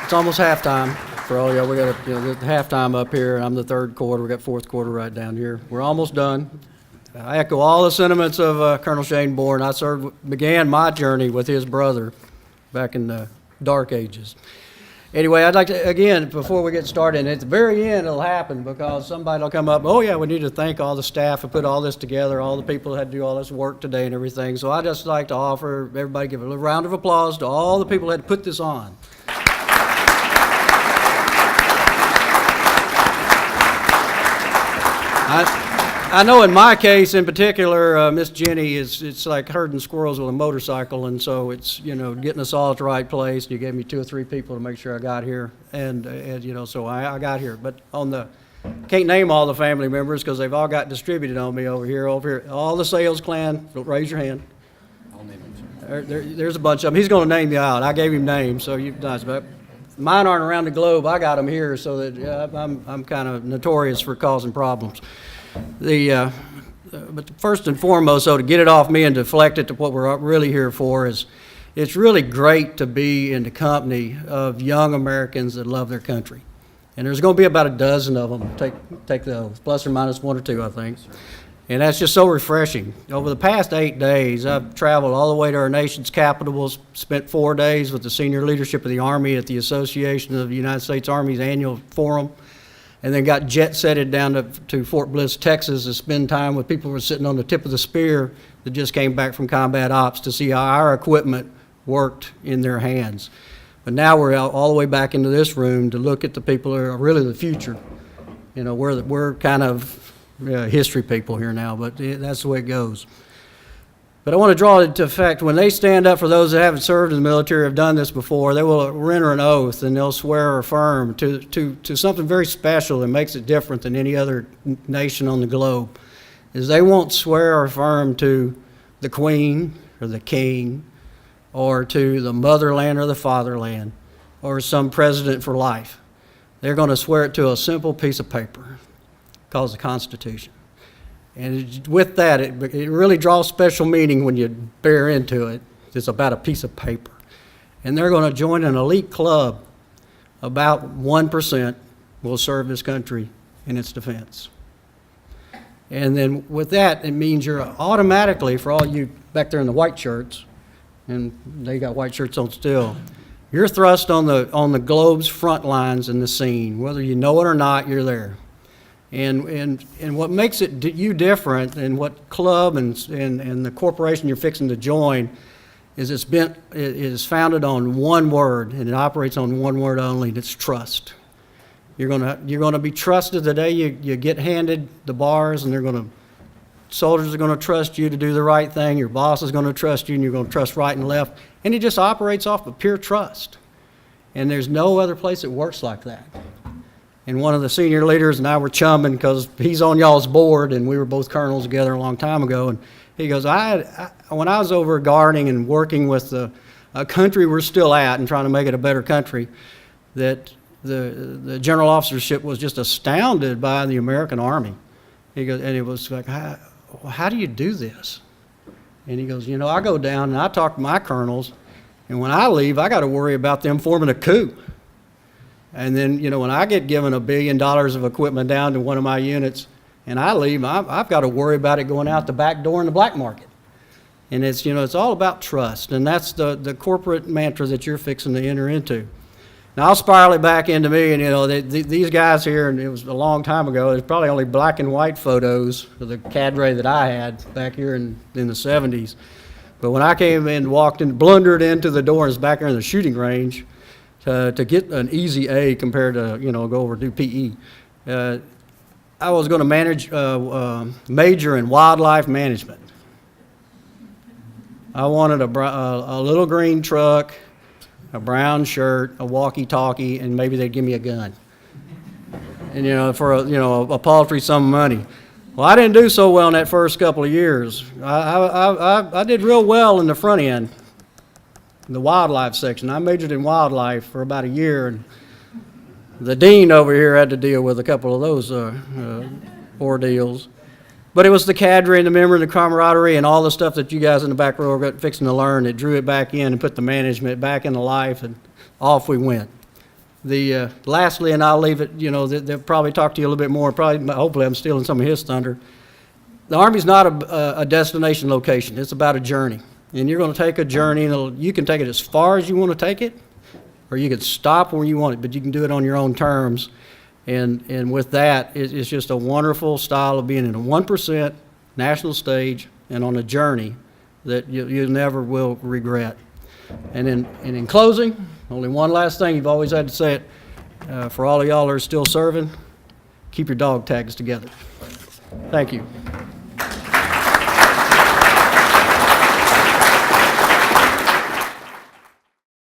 It's almost halftime for all y'all. We got the halftime up here, and I'm the third quarter. We got fourth quarter right down here. We're almost done. I echo all the sentiments of Colonel Shane Bourne. I began my journey with his brother back in the dark ages. Anyway, I'd like to, again, before we get started, and at the very end it'll happen because somebody will come up, oh yeah, we need to thank all the staff who put all this together, all the people that had to do all this work today and everything. So I'd just like to offer everybody, give a little round of applause to all the people that had to put this on. I know in my case in particular, Miss Jenny, it's like herding squirrels with a motorcycle, and so it's, getting us all at the right place. You gave me 2 or 3 people to make sure I got here, and so I got here. But can't name all the family members because they've all got distributed on me over here. All the sales clan, raise your hand. I'll name them. There's a bunch of them. He's going to name you out. I gave him names, so but mine aren't around the globe. I got them here, so that I'm kind of notorious for causing problems. But first and foremost, to get it off me and deflect it to what we're really here for is, it's really great to be in the company of young Americans that love their country. And there's going to be about a dozen of them, take the oath, plus or minus 1 or 2, I think. And that's just so refreshing. Over the past 8 days, I've traveled all the way to our nation's capitals, spent 4 days with the senior leadership of the Army at the Association of the United States Army's annual forum, and then got jet-setted down to Fort Bliss, Texas, to spend time with people who were sitting on the tip of the spear that just came back from combat ops to see how our equipment worked in their hands. But now we're out all the way back into this room to look at the people who are really the future. We're kind of history people here now, but that's the way it goes. But I want to draw it to effect, when they stand up, for those that haven't served in the military, have done this before, they will render an oath and they'll swear or affirm to something very special that makes it different than any other nation on the globe, is they won't swear or affirm to the Queen or the King or to the motherland or the fatherland or some president for life. They're going to swear it to a simple piece of paper called the Constitution. And with that, it really draws special meaning when you bear into it. It's about a piece of paper. And they're going to join an elite club. About 1% will serve this country in its defense. And then with that, it means you're automatically, for all you back there in the white shirts, and they got white shirts on still, you're thrust on the globe's front lines in the scene. Whether you know it or not, you're there. And what makes it you different, and what club and the corporation you're fixing to join is it is founded on one word, and it operates on one word only, and it's trust. You're gonna be trusted the day you get handed the bars, and soldiers are gonna trust you to do the right thing. Your boss is gonna trust you, and you're gonna trust right and left. And it just operates off of pure trust. And there's no other place that works like that. And one of the senior leaders and I were chumming because he's on y'all's board, and we were both colonels together a long time ago. And he goes, when I was over guarding and working with a country we're still at and trying to make it a better country, that the general officership was just astounded by the American Army. He goes, and it was like, how do you do this? And he goes, I go down and I talk to my colonels, and when I leave, I got to worry about them forming a coup. And then, when I get given $1 billion of equipment down to one of my units and I leave, I've got to worry about it going out the back door in the black market. And it's, it's all about trust. And that's the corporate mantra that you're fixing to enter into. Now, I'll spiral it back into me. And, these guys here, and it was a long time ago, there's probably only black and white photos of the cadre that I had back here in the 70s. But when I came in, blundered into the door and was back there in the shooting range, to get an easy A compared to, go over and do PE. I was going to major in wildlife management. I wanted a little green truck, a brown shirt, a walkie-talkie, and maybe they'd give me a gun. And, for a paltry sum of money. Well, I didn't do so well in that first couple of years. I did real well in the front end. The wildlife section. I majored in wildlife for about a year, and the dean over here had to deal with a couple of those ordeals. But it was the cadre and the memory and the camaraderie and all the stuff that you guys in the back row are fixing to learn that drew it back in and put the management back into life, and off we went. Lastly, and I'll leave it, you know, they'll probably talk to you a little bit more, probably, hopefully I'm stealing some of his thunder. The Army's not a destination location, it's about a journey. And you're gonna take a journey, and you can take it as far as you wanna take it, or you can stop where you want it, but you can do it on your own terms. And with that, it's just a wonderful style of being in a 1% national stage and on a journey that you never will regret. And in closing, only one last thing, you've always had to say it, for all of y'all that are still serving, keep your dog tags together. Thank you.